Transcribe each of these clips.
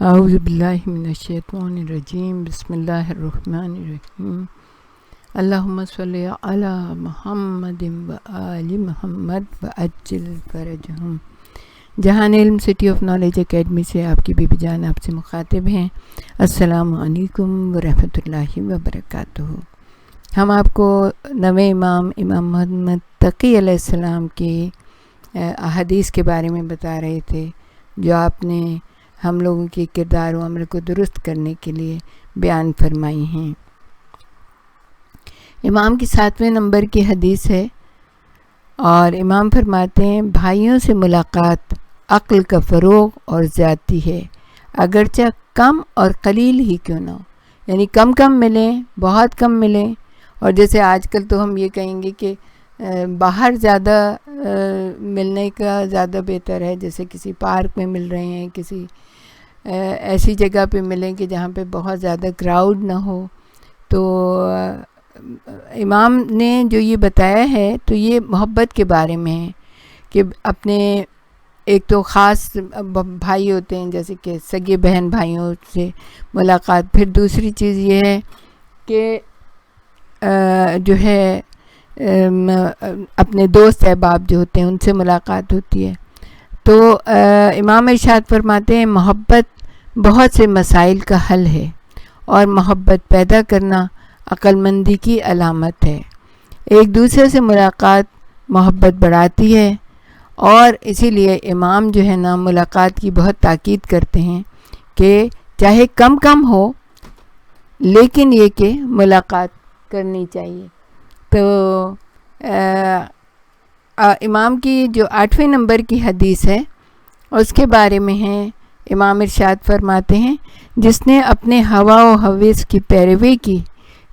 اعوذ باللہ من الشیطان الرجیم بسم اللہ الرحمن الرحیم اللہم صلی علی محمد و آل محمد و عجل فرجہم۔ جہان علم سٹی آف نالج اکیڈمی سے آپ کی بیبی جان آپ سے مخاطب ہیں۔ السلام علیکم ورحمۃ اللہ وبرکاتہ۔ ہم آپ کو نویں امام محمد تقی علیہ السلام کی احادیث کے بارے میں بتا رہے تھے، جو آپ نے ہم لوگوں کے کردار و عمل کو درست کرنے کے لیے بیان فرمائی ہیں۔ امام کی 7ویں نمبر کی حدیث ہے، اور امام فرماتے ہیں بھائیوں سے ملاقات عقل کا فروغ اور زیادتی ہے، اگرچہ کم اور قلیل ہی کیوں نہ ہو، یعنی کم کم ملیں، بہت کم ملیں۔ اور جیسے آج کل تو ہم یہ کہیں گے کہ باہر زیادہ ملنے کا زیادہ بہتر ہے، جیسے کسی پارک میں مل رہے ہیں، کسی ایسی جگہ پہ ملیں کہ جہاں پہ بہت زیادہ کراؤڈ نہ ہو۔ تو امام نے جو یہ بتایا ہے تو یہ محبت کے بارے میں ہے کہ اپنے ایک تو خاص بھائی ہوتے ہیں، جیسے کہ سگے بہن بھائیوں سے ملاقات، پھر دوسری چیز یہ ہے کہ جو ہے اپنے دوست احباب جو ہوتے ہیں ان سے ملاقات ہوتی ہے۔ تو امام ارشاد فرماتے ہیں محبت بہت سے مسائل کا حل ہے، اور محبت پیدا کرنا عقل مندی کی علامت ہے۔ ایک دوسرے سے ملاقات محبت بڑھاتی ہے، اور اسی لیے امام جو ہے نا ملاقات کی بہت تاکید کرتے ہیں کہ چاہے کم کم ہو لیکن یہ کہ ملاقات کرنی چاہیے۔ تو امام کی جو 8ویں نمبر کی حدیث ہے اس کے بارے میں ہے، امام ارشاد فرماتے ہیں جس نے اپنے ہوا و ہوس کی پیروی کی،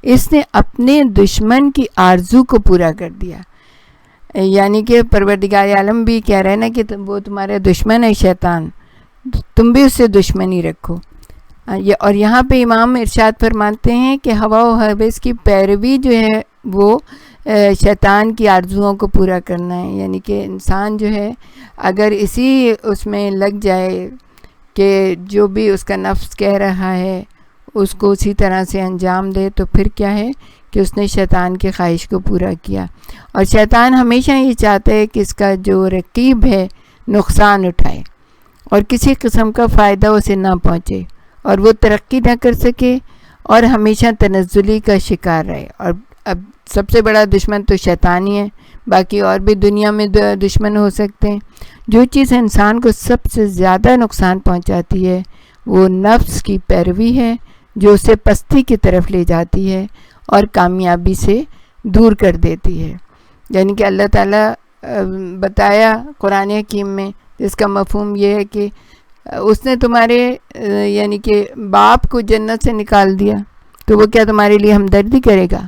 اس نے اپنے دشمن کی آرزو کو پورا کر دیا۔ یعنی کہ پروردگار عالم بھی کہہ رہے ہیں نا کہ وہ تمہارا دشمن ہے شیطان، تم بھی اس سے دشمنی رکھو۔ اور یہاں پہ امام ارشاد فرماتے ہیں کہ ہوا و ہوس کی پیروی جو ہے وہ شیطان کی آرزوؤں کو پورا کرنا ہے۔ یعنی کہ انسان جو ہے اگر اسی اس میں لگ جائے کہ جو بھی اس کا نفس کہہ رہا ہے اس کو اسی طرح سے انجام دے، تو پھر کیا ہے کہ اس نے شیطان کی خواہش کو پورا کیا۔ اور شیطان ہمیشہ یہ چاہتا ہے کہ اس کا جو رقیب ہے نقصان اٹھائے اور کسی قسم کا فائدہ اسے نہ پہنچے، اور وہ ترقی نہ کر سکے اور ہمیشہ تنزلی کا شکار رہے۔ اور اب سب سے بڑا دشمن تو شیطان ہی ہے، باقی اور بھی دنیا میں دشمن ہو سکتے ہیں۔ جو چیز انسان کو سب سے زیادہ نقصان پہنچاتی ہے وہ نفس کی پیروی ہے، جو اسے پستی کی طرف لے جاتی ہے اور کامیابی سے دور کر دیتی ہے۔ یعنی کہ اللہ تعالیٰ بتایا قرآن حکیم میں، جس کا مفہوم یہ ہے کہ اس نے تمہارے یعنی کہ باپ کو جنت سے نکال دیا، تو وہ کیا تمہارے لیے ہمدردی کرے گا؟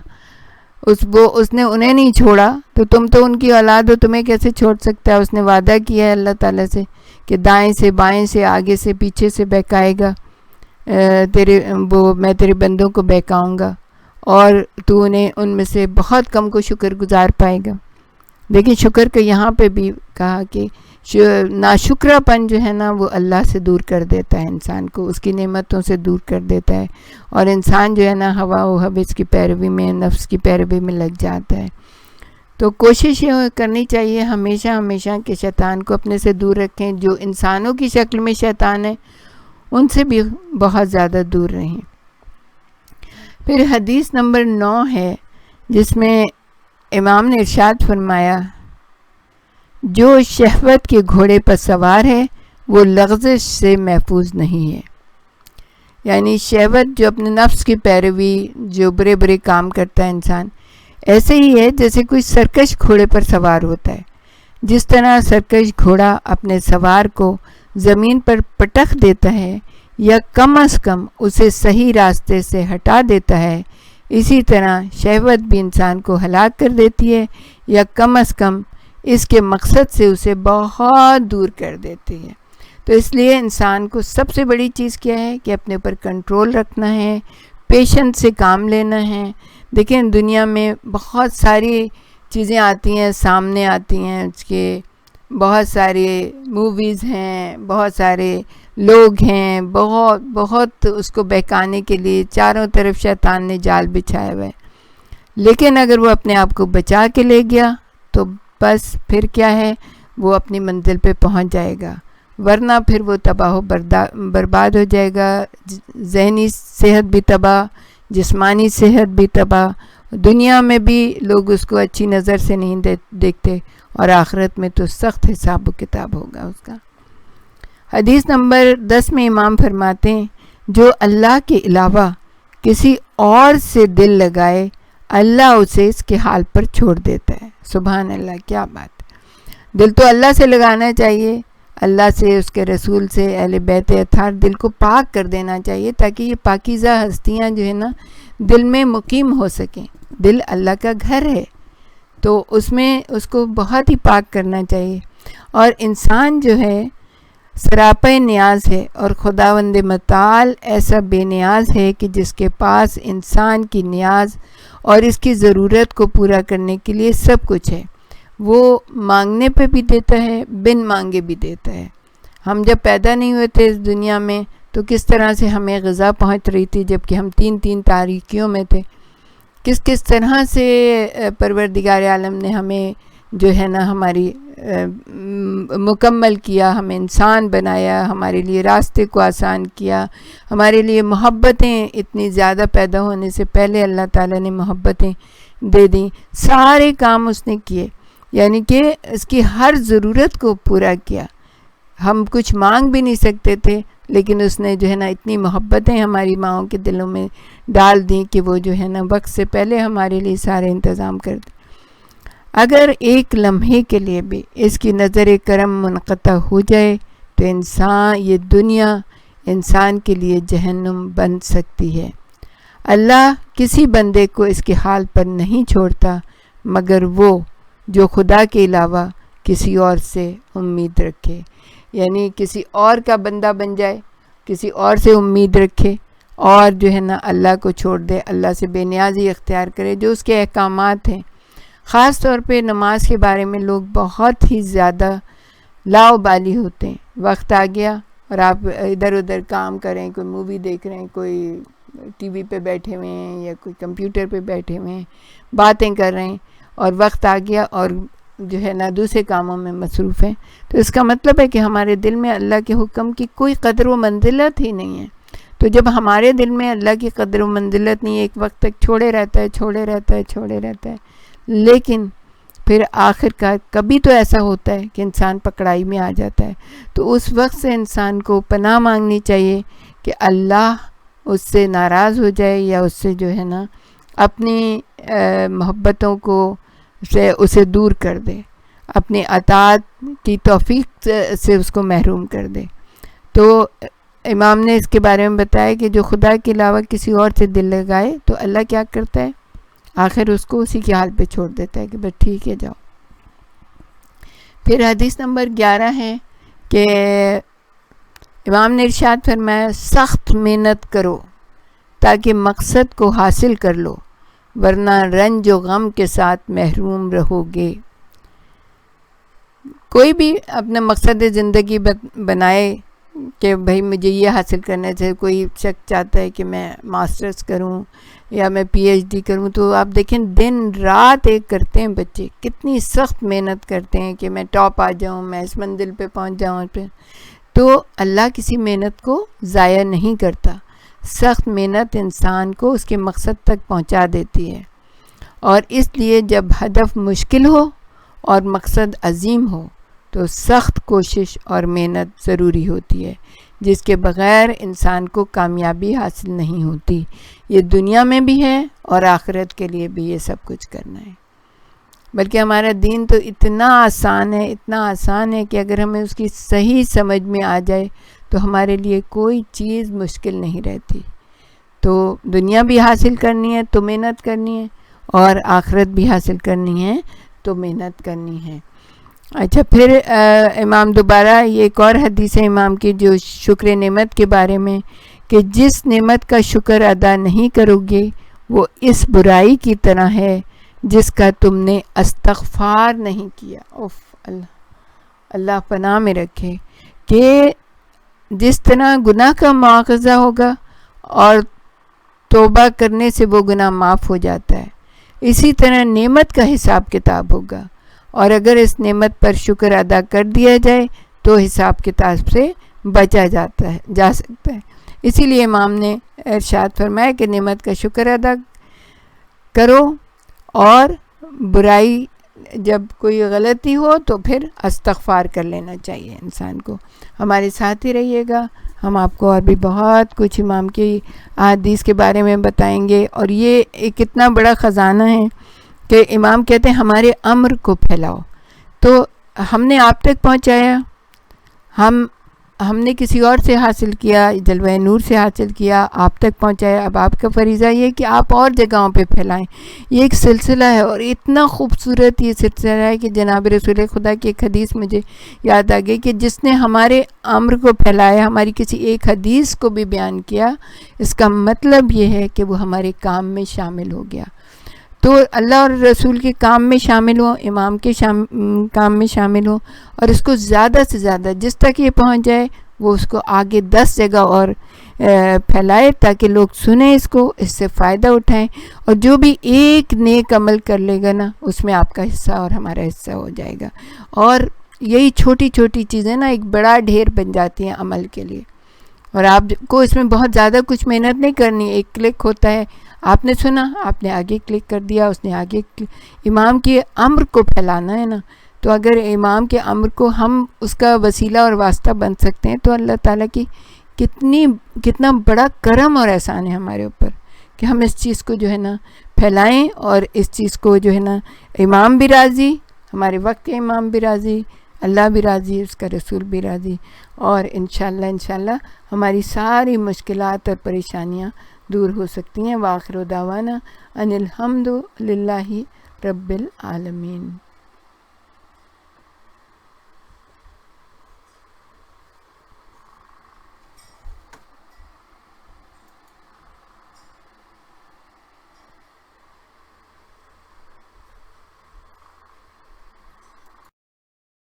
اس نے انہیں نہیں چھوڑا، تو تم تو ان کی اولاد ہو، تمہیں کیسے چھوڑ سکتا ہے؟ اس نے وعدہ کیا ہے اللہ تعالیٰ سے کہ دائیں سے بائیں سے آگے سے پیچھے سے بہکائے گا، میں تیرے بندوں کو بہکاؤں گا، اور تو انہیں ان میں سے بہت کم کو شکر گزار پائے گا۔ لیکن شکر کا یہاں پہ بھی کہا کہ ناشکرا پن جو ہے نا وہ اللہ سے دور کر دیتا ہے انسان کو، اس کی نعمتوں سے دور کر دیتا ہے، اور انسان جو ہے نا ہوا و ہوس کی پیروی میں، نفس کی پیروی میں لگ جاتا ہے۔ تو کوشش یہ کرنی چاہیے ہمیشہ کہ شیطان کو اپنے سے دور رکھیں۔ جو انسانوں کی شکل میں شیطان ہے ان سے بھی بہت زیادہ دور رہیں۔ پھر حدیث نمبر 9 ہے، جس میں امام نے ارشاد فرمایا جو شہوت کے گھوڑے پر سوار ہے وہ لغزش سے محفوظ نہیں ہے۔ یعنی شہوت جو اپنے نفس کی پیروی، جو برے برے کام کرتا ہے انسان، ایسے ہی ہے جیسے کوئی سرکش گھوڑے پر سوار ہوتا ہے۔ جس طرح سرکش گھوڑا اپنے سوار کو زمین پر پٹخ دیتا ہے یا کم از کم اسے صحیح راستے سے ہٹا دیتا ہے، اسی طرح شہوت بھی انسان کو ہلاک کر دیتی ہے، یا کم از کم اس کے مقصد سے اسے بہت دور کر دیتی ہے۔ تو اس لیے انسان کو سب سے بڑی چیز کیا ہے کہ اپنے پر کنٹرول رکھنا ہے، پیشنس سے کام لینا ہے۔ دیکھیں دنیا میں بہت ساری چیزیں آتی ہیں، سامنے آتی ہیں، اس کے بہت سارے موویز ہیں، بہت سارے لوگ ہیں، بہت بہت اس کو بہکانے کے لیے چاروں طرف شیطان نے جال بچھایا ہوا ہے. لیکن اگر وہ اپنے آپ کو بچا کے لے گیا تو بس پھر کیا ہے، وہ اپنی منزل پہ پہنچ جائے گا، ورنہ پھر وہ تباہ و برباد ہو جائے گا. ذہنی صحت بھی تباہ، جسمانی صحت بھی تباہ، دنیا میں بھی لوگ اس کو اچھی نظر سے نہیں دیکھتے، اور آخرت میں تو سخت حساب و کتاب ہوگا اس کا. حدیث نمبر 10 میں امام فرماتے ہیں، جو اللہ کے علاوہ کسی اور سے دل لگائے اللہ اسے اس کے حال پر چھوڑ دیتا ہے. سبحان اللہ، کیا بات ہے. دل تو اللہ سے لگانا چاہیے، اللہ سے، اس کے رسول سے، اہل بیت اطہار، دل کو پاک کر دینا چاہیے تاکہ یہ پاکیزہ ہستیاں جو ہے نا دل میں مقیم ہو سکیں. دل اللہ کا گھر ہے تو اس میں اس کو بہت ہی پاک کرنا چاہیے. اور انسان جو ہے سراپا نیاز ہے، اور خداوند متعال ایسا بے نیاز ہے کہ جس کے پاس انسان کی نیاز اور اس کی ضرورت کو پورا کرنے کے لیے سب کچھ ہے. وہ مانگنے پہ بھی دیتا ہے، بن مانگے بھی دیتا ہے. ہم جب پیدا نہیں ہوئے تھے اس دنیا میں تو کس طرح سے ہمیں غذا پہنچ رہی تھی جب کہ ہم 3 تاریکیوں میں تھے. کس طرح سے پروردگار عالم نے ہمیں جو ہے نا ہماری مکمل کیا، ہمیں انسان بنایا، ہمارے لیے راستے کو آسان کیا، ہمارے لیے محبتیں اتنی زیادہ پیدا ہونے سے پہلے اللہ تعالیٰ نے محبتیں دے دیں. سارے کام اس نے کیے، یعنی کہ اس کی ہر ضرورت کو پورا کیا. ہم کچھ مانگ بھی نہیں سکتے تھے، لیکن اس نے جو ہے نا اتنی محبتیں ہماری ماؤں کے دلوں میں ڈال دیں کہ وہ جو ہے نا وقت سے پہلے ہمارے لیے سارے انتظام کر دیں. اگر ایک لمحے کے لیے بھی اس کی نظر کرم منقطع ہو جائے تو یہ دنیا انسان کے لیے جہنم بن سکتی ہے. اللہ کسی بندے کو اس کے حال پر نہیں چھوڑتا مگر وہ جو خدا کے علاوہ کسی اور سے امید رکھے. یعنی کسی اور کا بندہ بن جائے، کسی اور سے امید رکھے، اور جو ہے نا اللہ کو چھوڑ دے، اللہ سے بے نیازی اختیار کرے. جو اس کے احکامات ہیں، خاص طور پہ نماز کے بارے میں لوگ بہت ہی زیادہ لاؤبالی ہوتے ہیں. وقت آ گیا اور آپ ادھر ادھر کام کریں، کوئی مووی دیکھ رہے ہیں، کوئی ٹی وی پہ بیٹھے ہوئے ہیں، یا کوئی کمپیوٹر پہ بیٹھے ہوئے ہیں، باتیں کر رہے ہیں، اور وقت آ گیا اور جو ہے نا دوسرے کاموں میں مصروف ہیں. تو اس کا مطلب ہے کہ ہمارے دل میں اللہ کے حکم کی کوئی قدر و منزلت ہی نہیں ہے. تو جب ہمارے دل میں اللہ کی قدر و منزلت نہیں ہے، ایک وقت تک چھوڑے رہتا ہے، لیکن پھر آخر کا کبھی تو ایسا ہوتا ہے کہ انسان پکڑائی میں آ جاتا ہے. تو اس وقت سے انسان کو پناہ مانگنی چاہیے کہ اللہ اس سے ناراض ہو جائے، یا اس سے جو ہے نا اپنی محبتوں کو سے اسے دور کر دے، اپنی اطاعت کی توفیق سے اس کو محروم کر دے. تو امام نے اس کے بارے میں بتایا کہ جو خدا کے علاوہ کسی اور سے دل لگائے تو اللہ کیا کرتا ہے، آخر اس کو اسی کے حال پہ چھوڑ دیتا ہے کہ بس ٹھیک ہے جاؤ. پھر حدیث نمبر 11 ہے کہ امام نے ارشاد فرمایا، سخت محنت کرو تاکہ مقصد کو حاصل کر لو، ورنہ رنج و غم کے ساتھ محروم رہو گے. کوئی بھی اپنا مقصد زندگی بنائے کہ بھئی مجھے یہ حاصل کرنا چاہیے. کوئی شخص چاہتا ہے کہ میں ماسٹرز کروں یا میں پی ایچ ڈی کروں، تو آپ دیکھیں دن رات ایک کرتے ہیں بچے، کتنی سخت محنت کرتے ہیں کہ میں ٹاپ آ جاؤں، میں اس منزل پہ پہنچ جاؤں. تو اللہ کسی محنت کو ضائع نہیں کرتا. سخت محنت انسان کو اس کے مقصد تک پہنچا دیتی ہے. اور اس لیے جب ہدف مشکل ہو اور مقصد عظیم ہو تو سخت کوشش اور محنت ضروری ہوتی ہے، جس کے بغیر انسان کو کامیابی حاصل نہیں ہوتی. یہ دنیا میں بھی ہے اور آخرت کے لیے بھی یہ سب کچھ کرنا ہے. بلکہ ہمارا دین تو اتنا آسان ہے کہ اگر ہمیں اس کی صحیح سمجھ میں آ جائے تو ہمارے لیے کوئی چیز مشکل نہیں رہتی. تو دنیا بھی حاصل کرنی ہے تو محنت کرنی ہے، اور آخرت بھی حاصل کرنی ہے تو محنت کرنی ہے. اچھا، پھر امام دوبارہ یہ ایک اور حدیث ہے امام کی جو شکر نعمت کے بارے میں، کہ جس نعمت کا شکر ادا نہیں کرو گے وہ اس برائی کی طرح ہے جس کا تم نے استغفار نہیں کیا. اوف اللہ، اللہ پناہ میں رکھے کہ جس طرح گناہ کا مواخذہ ہوگا اور توبہ کرنے سے وہ گناہ معاف ہو جاتا ہے، اسی طرح نعمت کا حساب کتاب ہوگا، اور اگر اس نعمت پر شکر ادا کر دیا جائے تو حساب کتاب سے بچا جا سکتا ہے۔ اسی لیے امام نے ارشاد فرمایا کہ نعمت کا شکر ادا کرو، اور برائی جب کوئی غلطی ہو تو پھر استغفار کر لینا چاہیے انسان کو۔ ہمارے ساتھ ہی رہیے گا، ہم آپ کو اور بھی بہت کچھ امام کی احادیث کے بارے میں بتائیں گے، اور یہ ایک اتنا بڑا خزانہ ہے کہ امام کہتے ہیں ہمارے امر کو پھیلاؤ۔ تو ہم نے آپ تک پہنچایا، ہم نے کسی اور سے حاصل کیا، جلوہ نور سے حاصل کیا، آپ تک پہنچایا، اب آپ کا فریضہ یہ ہے کہ آپ اور جگہوں پہ پھیلائیں۔ یہ ایک سلسلہ ہے، اور اتنا خوبصورت یہ سلسلہ ہے کہ جناب رسول خدا کی ایک حدیث مجھے یاد آ گئی کہ جس نے ہمارے امر کو پھیلایا، ہماری کسی ایک حدیث کو بھی بیان کیا، اس کا مطلب یہ ہے کہ وہ ہمارے کام میں شامل ہو گیا۔ تو اللہ اور رسول کے کام میں شامل ہوں، امام کے کام میں شامل ہوں، اور اس کو زیادہ سے زیادہ جس تک یہ پہنچ جائے وہ اس کو آگے 10 جگہ اور پھیلائے، تاکہ لوگ سنیں اس کو، اس سے فائدہ اٹھائیں، اور جو بھی ایک نیک عمل کر لے گا نا، اس میں آپ کا حصہ اور ہمارا حصہ ہو جائے گا۔ اور یہی چھوٹی چھوٹی چیزیں نا ایک بڑا ڈھیر بن جاتی ہیں عمل کے لیے، اور آپ کو اس میں بہت زیادہ کچھ محنت نہیں کرنی، ایک کلک ہوتا ہے، آپ نے سنا، آپ نے آگے کلک کر دیا، اس نے آگے امام کے امر کو پھیلانا ہے نا، تو اگر امام کے امر کو ہم اس کا وسیلہ اور واسطہ بن سکتے ہیں تو اللہ تعالیٰ کی کتنا بڑا کرم اور احسان ہے ہمارے اوپر کہ ہم اس چیز کو جو ہے نا پھیلائیں، اور اس چیز کو جو ہے نا امام بھی راضی، ہمارے وقت کے امام بھی راضی، اللہ بھی راضی، اس کا رسول بھی راضی، اور انشاءاللہ ہماری ساری مشکلات اور پریشانیاں دور ہو سکتی ہیں۔ وآخر دعوانا ان الحمد للہ رب العالمین۔